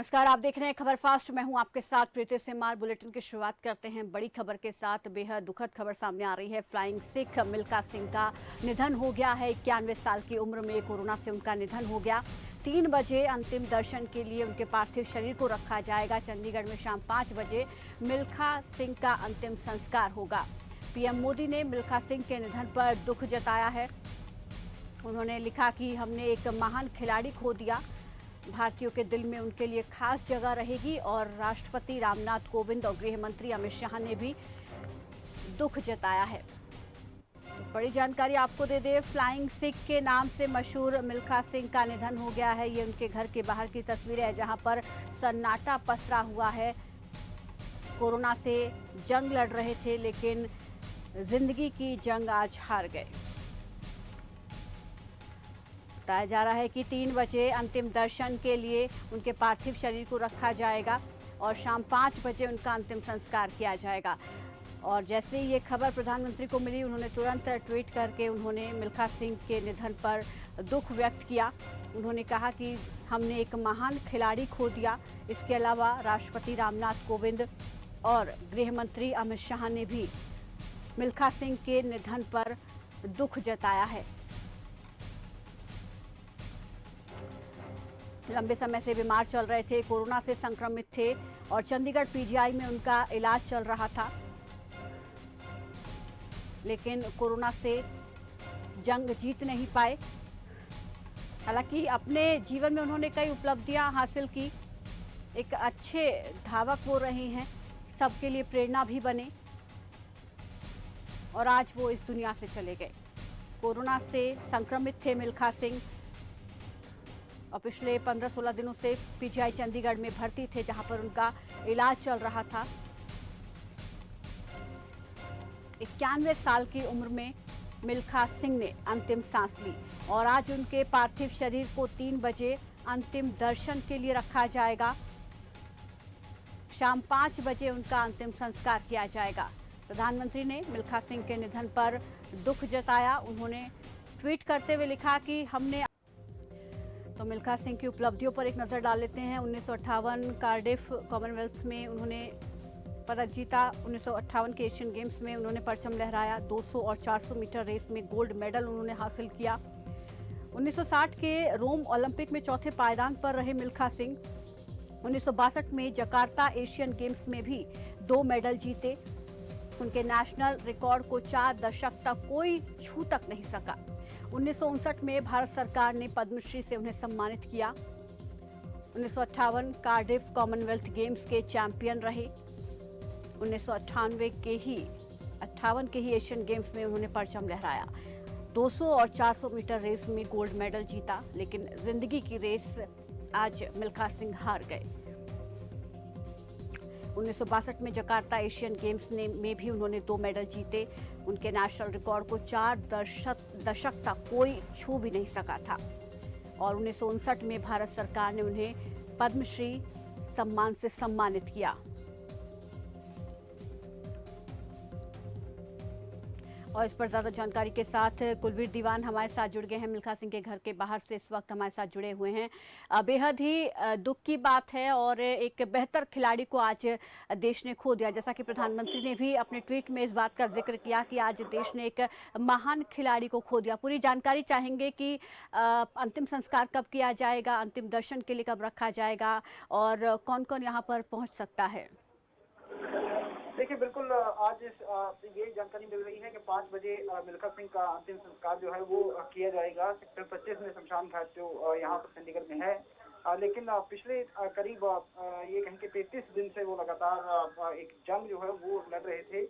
नमस्कार, आप देख रहे हैं खबर फास्ट। मैं हूं आपके साथ प्रीति सिमार। बुलेटिन की शुरुआत करते हैं बड़ी खबर के साथ। बेहद दुखद खबर सामने आ रही है। फ्लाइंग सिख मिल्खा सिंह का निधन हो गया है। 91 साल की उम्र में कोरोना से उनका निधन हो गया। 3 बजे अंतिम दर्शन के लिए उनके पार्थिव शरीर को रखा जाएगा। चंडीगढ़ में शाम 5 बजे मिल्खा सिंह का अंतिम संस्कार होगा। पीएम मोदी ने मिल्खा सिंह के निधन पर दुख जताया है। उन्होंने लिखा कि हमने एक महान खिलाड़ी खो दिया। भारतीयों के दिल में उनके लिए खास जगह रहेगी। और राष्ट्रपति रामनाथ कोविंद और गृह मंत्री अमित शाह ने भी दुख जताया है। तो बड़ी जानकारी आपको दे दे, फ्लाइंग सिख के नाम से मशहूर मिल्खा सिंह का निधन हो गया है। ये उनके घर के बाहर की तस्वीरें है जहां पर सन्नाटा पसरा हुआ है। कोरोना से जंग लड़ रहे थे, लेकिन जिंदगी की जंग आज हार गए। बताया जा रहा है कि 3 बजे अंतिम दर्शन के लिए उनके पार्थिव शरीर को रखा जाएगा और शाम 5 बजे उनका अंतिम संस्कार किया जाएगा। और जैसे ही ये खबर प्रधानमंत्री को मिली, उन्होंने तुरंत ट्वीट करके उन्होंने मिल्खा सिंह के निधन पर दुख व्यक्त किया। उन्होंने कहा कि हमने एक महान खिलाड़ी खो दिया। इसके अलावा राष्ट्रपति रामनाथ कोविंद और गृह मंत्री अमित शाह ने भी मिल्खा सिंह के निधन पर दुख जताया है। लंबे समय से बीमार चल रहे थे, कोरोना से संक्रमित थे और चंडीगढ़ पीजीआई में उनका इलाज चल रहा था, लेकिन कोरोना से जंग जीत नहीं पाए। हालांकि अपने जीवन में उन्होंने कई उपलब्धियां हासिल की। एक अच्छे धावक वो रहे हैं, सबके लिए प्रेरणा भी बने और आज वो इस दुनिया से चले गए। कोरोना से संक्रमित थे मिल्खा सिंह और पिछले 15-16 दिनों से पीजीआई चंडीगढ़ में भर्ती थे, जहां पर उनका इलाज चल रहा था। 91 साल की उम्र में मिल्खा सिंह ने अंतिम सांस ली और आज उनके पार्थिव शरीर को 3 बजे अंतिम दर्शन के लिए रखा जाएगा। शाम 5 बजे उनका अंतिम संस्कार किया जाएगा। प्रधानमंत्री ने मिल्खा सिंह के निधन पर दुख जताया। उन्होंने ट्वीट करते हुए लिखा कि हमने तो मिल्खा सिंह की उपलब्धियों पर एक नजर डाल लेते हैं। 1958 कार्डिफ कॉमनवेल्थ में उन्होंने पदक जीता। 1958 के एशियन गेम्स में उन्होंने परचम लहराया। 200 और 400 मीटर रेस में गोल्ड मेडल उन्होंने हासिल किया। 1960 के रोम ओलंपिक में चौथे पायदान पर रहे मिल्खा सिंह। 1962 में जकार्ता एशियन गेम्स में भी 2 मेडल जीते। उनके नेशनल रिकॉर्ड को 4 दशक तक कोई छू तक नहीं सका। 1959 में भारत सरकार ने पद्मश्री से उन्हें सम्मानित किया। 1958 कार्डिफ कॉमनवेल्थ गेम्स के चैंपियन रहे। 1998 के ही एशियन गेम्स में उन्होंने परचम लहराया। 200 और 400 मीटर रेस में गोल्ड मेडल जीता, लेकिन जिंदगी की रेस आज मिल्खा सिंह हार गए। 1962 में जकार्ता एशियन गेम्स में भी उन्होंने 2 मेडल जीते। उनके नेशनल रिकॉर्ड को 4 दशक तक कोई छू भी नहीं सका था। और 1959 में भारत सरकार ने उन्हें पद्मश्री सम्मान से सम्मानित किया। और इस पर ज्यादा जानकारी के साथ कुलवीर दीवान हमारे साथ जुड़ गए हैं। मिल्खा सिंह के घर के बाहर से इस वक्त हमारे साथ जुड़े हुए हैं। बेहद ही दुख की बात है और एक बेहतर खिलाड़ी को आज देश ने खो दिया। जैसा कि प्रधानमंत्री ने भी अपने ट्वीट में इस बात का जिक्र किया कि आज देश ने एक महान खिलाड़ी को खो दिया। पूरी जानकारी चाहेंगे कि अंतिम संस्कार कब किया जाएगा, अंतिम दर्शन के लिए कब रखा जाएगा और कौन कौन यहाँ पर पहुँच सकता है। देखिए, बिल्कुल आज ये जानकारी मिल रही है कि 5 बजे मिल्खा सिंह का अंतिम संस्कार जो है वो किया जाएगा। सेक्टर 25 में शमशान घाट जो यहाँ पर चंडीगढ़ में है। लेकिन पिछले करीब ये कहें कि 33 दिन से वो लगातार एक जंग जो है वो लड़ रहे थे।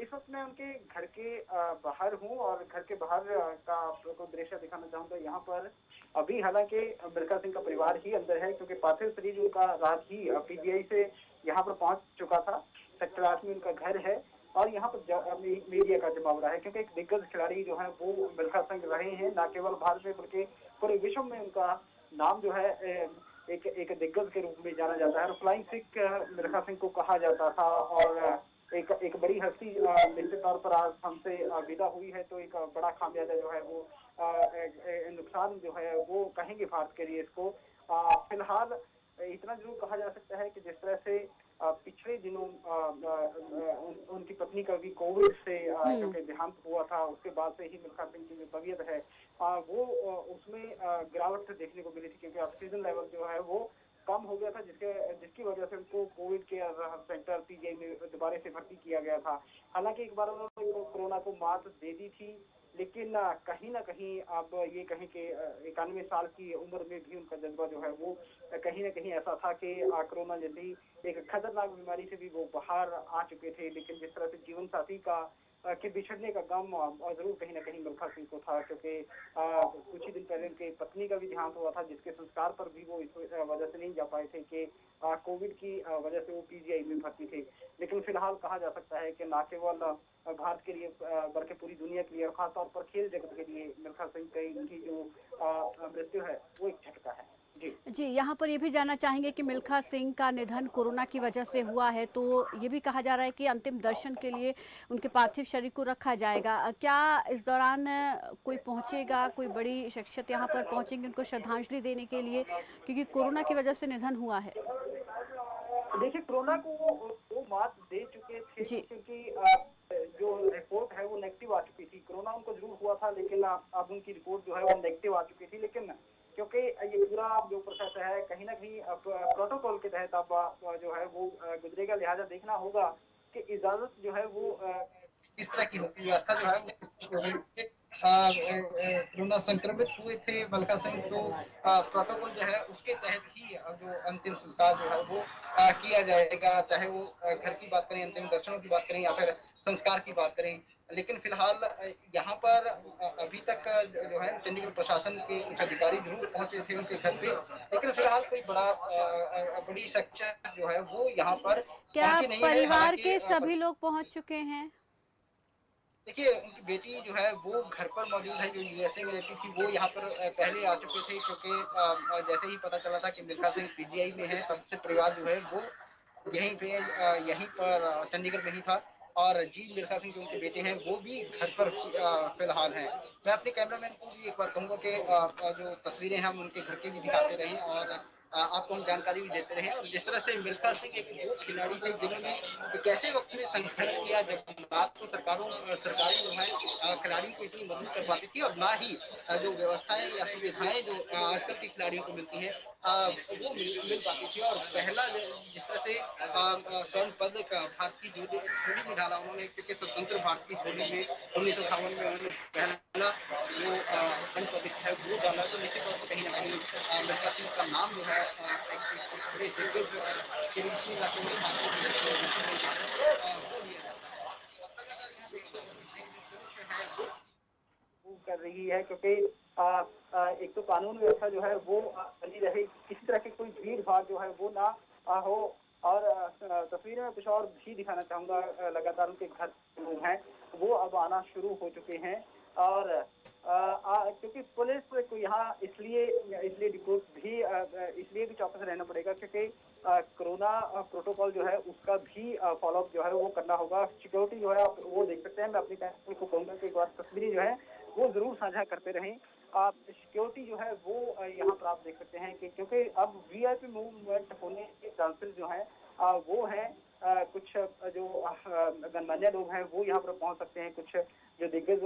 इस वक्त मैं उनके घर के बाहर हूँ और घर के बाहर का आपको दृश्य दिखाना चाहूँगा। यहाँ पर अभी हालांकि मिल्खा सिंह का परिवार ही अंदर है, क्योंकि पार्थिव शरीर उनका रात ही पीजीआई से यहाँ पर पहुँच चुका था। सेक्टर 8 में उनका घर है और यहाँ पर मीडिया का जमाव रहा है, क्योंकि एक दिग्गज खिलाड़ी जो है वो मिल्खा सिंह रहे हैं। न केवल भारत में बल्कि पूरे विश्व में उनका नाम जो है एक दिग्गज के रूप में जाना जाता है। और फ्लाइंग सिख मिल्खा सिंह को कहा जाता था और एक बड़ी हस्ती निश्चित तौर पर आज हमसे विदा हुई है, तो एक बड़ा खामियाजा जो है वो नुकसान जो है वो कहेंगे भारत के लिए इसको। फिलहाल इतना जरूर कहा जा सकता है कि जिस तरह से पिछले दिनों उनकी पत्नी का भी कोविड से हम्म। क्योंकि देहांत हुआ था, उसके बाद से ही मिल्खा सिंह की जो तबीयत है वो उसमें गिरावट देखने को मिली थी, क्योंकि ऑक्सीजन लेवल जो है वो कम हो गया था, जिसकी वजह से उनको कोविड केयर सेंटर पीजीआई में दोबारा से भर्ती किया गया था। हालांकि एक बार उन्होंने कोरोना को मात दे दी थी, लेकिन कहीं ना कहीं अब ये कहें कि 91 साल की उम्र में भी उनका जज्बा जो है वो कहीं ना कहीं ऐसा था कि कोरोना जैसी एक खतरनाक बीमारी से भी वो बाहर आ चुके थे। लेकिन जिस तरह से जीवन साथी का के बिछड़ने का गम और जरूर कहीं ना कहीं मिल्खा सिंह को था, क्योंकि कुछ ही दिन पहले उनकी पत्नी का भी देहांत हुआ था, जिसके संस्कार पर भी वो इस वजह से नहीं जा पाए थे कि कोविड की वजह से वो पीजीआई में भर्ती थे। लेकिन फिलहाल कहा जा सकता है कि न केवल भारत के लिए बल्कि पूरी दुनिया के लिए और खासतौर पर खेल जगत के लिए मिल्खा सिंह की जो मृत्यु है वो एक झटका है। जी जी, यहाँ पर ये भी जानना चाहेंगे कि मिल्खा सिंह का निधन कोरोना की वजह से हुआ है, तो ये भी कहा जा रहा है कि अंतिम दर्शन के लिए उनके पार्थिव शरीर को रखा जाएगा। क्या इस दौरान कोई पहुँचेगा, कोई बड़ी शख्सियत यहाँ पर पहुँचेंगी उनको श्रद्धांजलि देने के लिए? क्योंकि कोरोना की वजह से निधन हुआ है। देखिए, कोरोना को वो मात दे चुके थे, जी। क्योंकि जो रिपोर्ट है वो नेगेटिव आ चुकी थी। कोरोना उनको जरूर हुआ था, लेकिन अब उनकी रिपोर्ट जो है वो नेगेटिव आ चुकी थी। लेकिन क्योंकि ये पूरा जो प्रोसेस है कहीं ना कहीं प्रोटोकॉल के तहत अब जो है वो गुजरेगा, लिहाजा देखना होगा कि इजाजत जो है वो इस तरह की होती व्यवस्था जो है वो कोविड के कोरोना संक्रमित हुए थे मिल्खा सिंह, तो प्रोटोकॉल जो है उसके तहत ही जो अंतिम संस्कार जो है वो किया जाएगा, चाहे वो घर की बात करें, अंतिम दर्शनों की बात करें या फिर संस्कार की बात करें। लेकिन फिलहाल यहाँ पर अभी तक जो है चंडीगढ़ प्रशासन के कुछ अधिकारी जरूर पहुंचे थे उनके घर पे, लेकिन फिलहाल कोई बड़ी शख्सियत जो है वो यहाँ पर क्या पहुंची नहीं है। परिवार हालांकि के सभी लोग पहुँच चुके हैं? देखिए, उनकी बेटी जो है वो घर पर मौजूद है, जो यूएसए में रहती थी, वो यहाँ पर पहले आ चुके थे, क्योंकि जैसे ही पता चला था कि मिल्खा सिंह पीजीआई में है, तब से परिवार जो है वो यहीं पर चंडीगढ़ में ही था। और जी मिल्खा सिंह जो उनके बेटे हैं वो भी घर पर फिलहाल हैं। मैं अपने कैमरामैन को भी एक बार कहूंगा कि जो तस्वीरें हम उनके घर की भी दिखाते रहें और आपको हम जानकारी भी देते रहे। और जिस तरह से मिल्खा सिंह एक वो खिलाड़ी थे जिन्होंने एक ऐसे वक्त में संघर्ष किया जब ना तो सरकारें जो है खिलाड़ियों को इतनी मदद कर पाती थी, और ना ही जो व्यवस्थाएं या सुविधाएं जो आजकल के खिलाड़ियों को मिलती हैं वो मिल पाती थी। और पहला जिस तरह से स्वर्ण पदक भारत की झोली में डाला उन्होंने, क्योंकि स्वतंत्र भारत की झोली में 1958 में उन्होंने पहला जो स्वर्ण पदक है वो डाला। तो निश्चित तौर पर कहीं ना कहीं मिल्खा सिंह का नाम जो है एक बड़े दिग्गज के रूप में ना केवल वो लिया जाता है। और लगातार यहाँ देखते हैं जो जोश है वो कर रही है, क्योंकि एक तो कानून व्यवस्था जो है वो बनी रहे, किसी तरह की कोई भीड़ भाड़ जो है वो ना हो। और तस्वीरें में कुछ और भी दिखाना चाहूंगा। लगातार उनके घर लोग हैं वो अब आना शुरू हो चुके हैं। और क्योंकि पुलिस को यहाँ इसलिए इसलिए रिपोर्ट भी इसलिए भी चौकस रहना पड़ेगा, क्योंकि कोरोना प्रोटोकॉल जो है उसका भी फॉलोअप जो है वो करना होगा। सिक्योरिटी जो है आप वो देख सकते हैं। मैं अपनी फैमिली को कहूंगा कि एक बार तस्वीरें जो है वो जरूर साझा करते रहें। सिक्योरिटी जो है वो यहाँ पर आप देख सकते हैं कि क्योंकि अब वीआईपी मूवमेंट होने के चांसेस जो है वो है कुछ जो गणमान्य लोग हैं वो यहाँ पर पहुंच सकते हैं, कुछ जो दिग्गज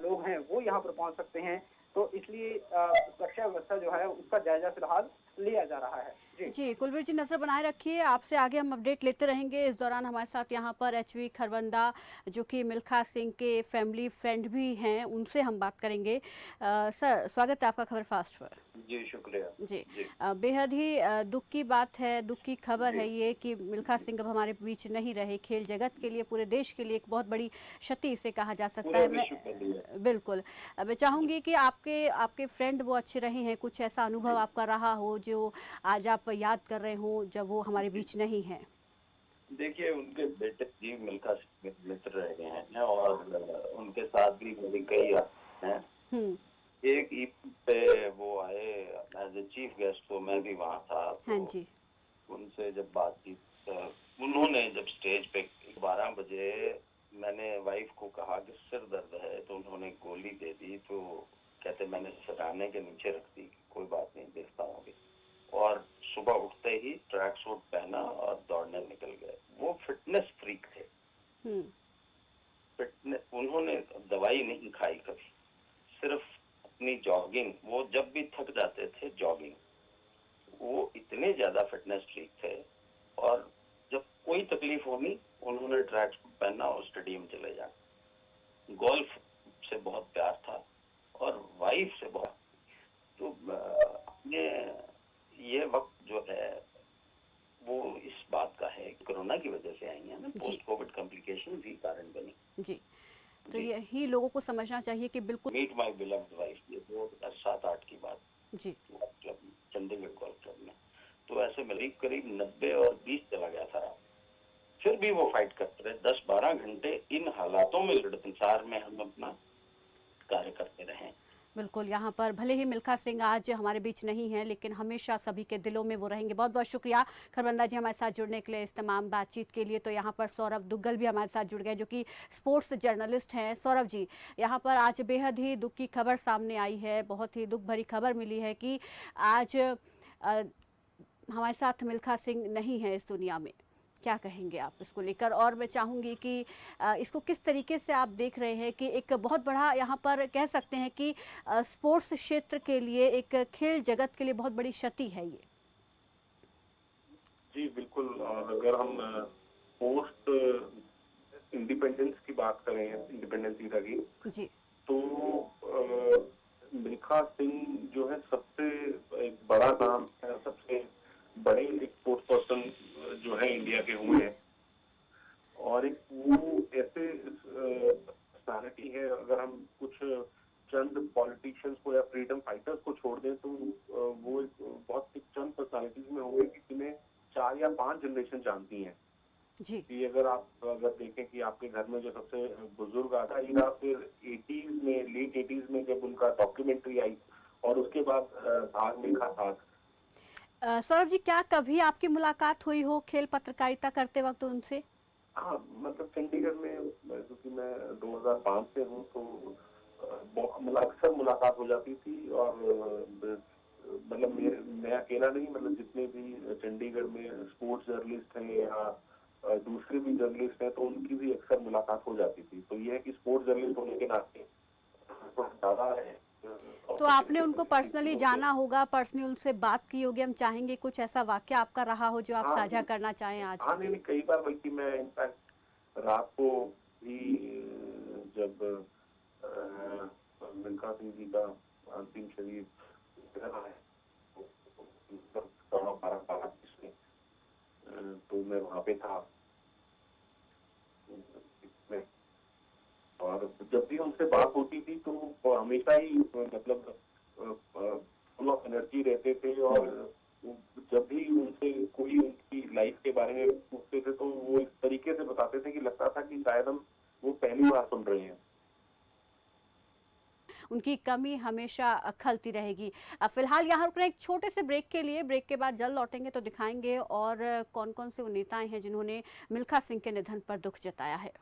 लोग हैं वो यहाँ पर पहुंच सकते हैं। तो इसलिए सुरक्षा व्यवस्था जो है उसका जायजा फिलहाल लिया जा रहा है। जी जी, कुलवीर जी नज़र बनाए रखिए, आपसे आगे हम अपडेट लेते रहेंगे। इस दौरान हमारे साथ यहाँ पर एचवी खरवंदा जो कि मिल्खा सिंह के फैमिली फ्रेंड भी हैं, उनसे हम बात करेंगे। सर, स्वागत है आपका खबर फास्ट पर। जी शुक्रिया। जी। जी बेहद ही दुख की बात है, दुख की खबर जी है ये कि मिल्खा सिंह अब हमारे बीच नहीं रहे। खेल जगत के लिए, पूरे देश के लिए एक बहुत बड़ी क्षति इसे कहा जा सकता पूरे है। मैं विश्व के लिए। बिल्कुल। मैं जी चाहूँगी कि आपके आपके फ्रेंड वो अच्छे रहे हैं, कुछ ऐसा अनुभव आपका रहा हो जो आज आप याद कर रहे हो जब वो हमारे जी बीच नहीं है। देखिए, उनके बेटे जी मिल्खा सिंह मेरे मित्र रहे हैं और उनके साथ भी मेरी कई यादें हैं। हम्म। एक ईद पे वो आए एज ए चीफ गेस्ट, तो मैं भी वहाँ था। हाँ तो जी। उनसे जब बातचीत उन्होंने जब स्टेज पे 12 बजे मैंने वाइफ को कहा कि सिर दर्द है, तो उन्होंने गोली दे दी। तो कहते मैंने सिरहाने के नीचे रख दी, कोई बात नहीं, देखता हूँ। और सुबह हम्म। फिटनेस, उन्होंने दवाई नहीं खाई कभी, सिर्फ अपनी जॉगिंग, वो जब भी थक जाते थे जॉगिंग, वो इतने ज्यादा फिटनेस फ्रीक थे। और जब कोई तकलीफ होनी, उन्होंने ट्रैक सूट पहनना और स्टेडियम चले जाना। गोल्फ से बहुत प्यार था और वाइफ से बहुत। तो अपने ये वक्त जो है वो इस बात का है कि कोरोना की वजह से आई है ना, जी। पोस्ट कोविड कॉम्प्लिकेशन भी कारण बनी। जी, तो जी। यही लोगों को समझना चाहिए कि बिल्कुल। मीट माई बिलव्ड वाइफ, ये 2007-8 की बात, जी। क्लब में, चंडीगढ़ गोल्फ क्लब में। तो ऐसे में करीब 90 और 20 चला गया था, फिर भी वो फाइट करते रहे 10-12 घंटे इन हालातों में लड़ते। संसार में हम अपना कार्य करते रहे। बिल्कुल, यहाँ पर भले ही मिल्खा सिंह आज हमारे बीच नहीं है, लेकिन हमेशा सभी के दिलों में वो रहेंगे। बहुत बहुत शुक्रिया खरबंदा जी हमारे साथ जुड़ने के लिए, इस तमाम बातचीत के लिए। तो यहाँ पर सौरभ दुग्गल भी हमारे साथ जुड़ गए, जो कि स्पोर्ट्स जर्नलिस्ट हैं। सौरभ जी, यहाँ पर आज बेहद ही दुख की खबर सामने आई है, बहुत ही दुख भरी खबर मिली है कि आज हमारे साथ मिल्खा सिंह नहीं है इस दुनिया में। क्या कहेंगे आप इसको लेकर? और मैं चाहूँगी कि इसको किस तरीके से आप देख रहे हैं कि एक बहुत बड़ा, यहाँ पर कह सकते हैं कि स्पोर्ट्स क्षेत्र के लिए, एक खेल जगत के लिए बहुत बड़ी क्षति है ये। जी बिल्कुल। और अगर हम पोस्ट इंडिपेंडेंस की बात करें, इंडिपेंडेंस ईरा की, जी। तो मिल्खा सिंह जो है सबसे एक बड़ा नाम है, सबसे बड़े एक स्पोर्ट्स पर्सन जो है इंडिया के हुए हैं। और एक वो ऐसे पर्सनालिटी है, अगर हम कुछ चंद पॉलिटिशियंस को या फ्रीडम फाइटर्स को छोड़ दें तो वो एक बहुत चंद पर्सनालिटीज में होंगे कि जिन्हें 4 या 5 जनरेशन जानती हैं। जी। कि अगर देखें कि आपके घर में जो सबसे बुजुर्ग आता ईरा, फिर 80s में, लेट 80s में जब उनका डॉक्यूमेंट्री आई, और उसके बाद भाग मिल्खा भाग। सौरभ जी, क्या कभी आपकी मुलाकात हुई हो खेल पत्रकारिता करते वक्त उनसे? हाँ, मतलब चंडीगढ़ में, क्योंकि मैं 2005 से हूँ, तो अक्सर मुलाकात हो जाती थी। और मतलब मैं अकेला नहीं, मतलब जितने भी चंडीगढ़ में स्पोर्ट्स जर्नलिस्ट हैं या दूसरे भी जर्नलिस्ट हैं, तो उनकी भी अक्सर मुलाकात हो जाती थी। तो ये है कि स्पोर्ट्स जर्नलिस्ट होने के नाते ज्यादा है। तो आपने उनको पर्सनली जाना होगा, पर्सनली उनसे बात की होगी। हम चाहेंगे कुछ ऐसा वाक्य आपका रहा हो जो आप साझा करना चाहें आज। हाँ, नहीं, कई बार, बल्कि मैं इनफैक्ट रात को भी जब मिल्खा सिंह जी का अंतिम शरीर है 12:30 में, तो मैं वहाँ पे था। और जब भी उनसे बात होती थी तो हमेशा ही मतलब फुल ऑफ एनर्जी रहते थे। और जब भी उनसे कोई उनकी लाइफ के बारे में पूछते थे तो वो इस तरीके से बताते थे कि लगता था कि शायद हम वो पहली बार सुन रहे हैं। उनकी कमी हमेशा खलती रहेगी। फिलहाल यहाँ रुकना एक छोटे से ब्रेक के लिए, ब्रेक के बाद जल्द लौटेंगे तो दिखाएंगे और कौन कौन से वो नेताएं हैं जिन्होंने मिल्खा सिंह के निधन पर दुख जताया है।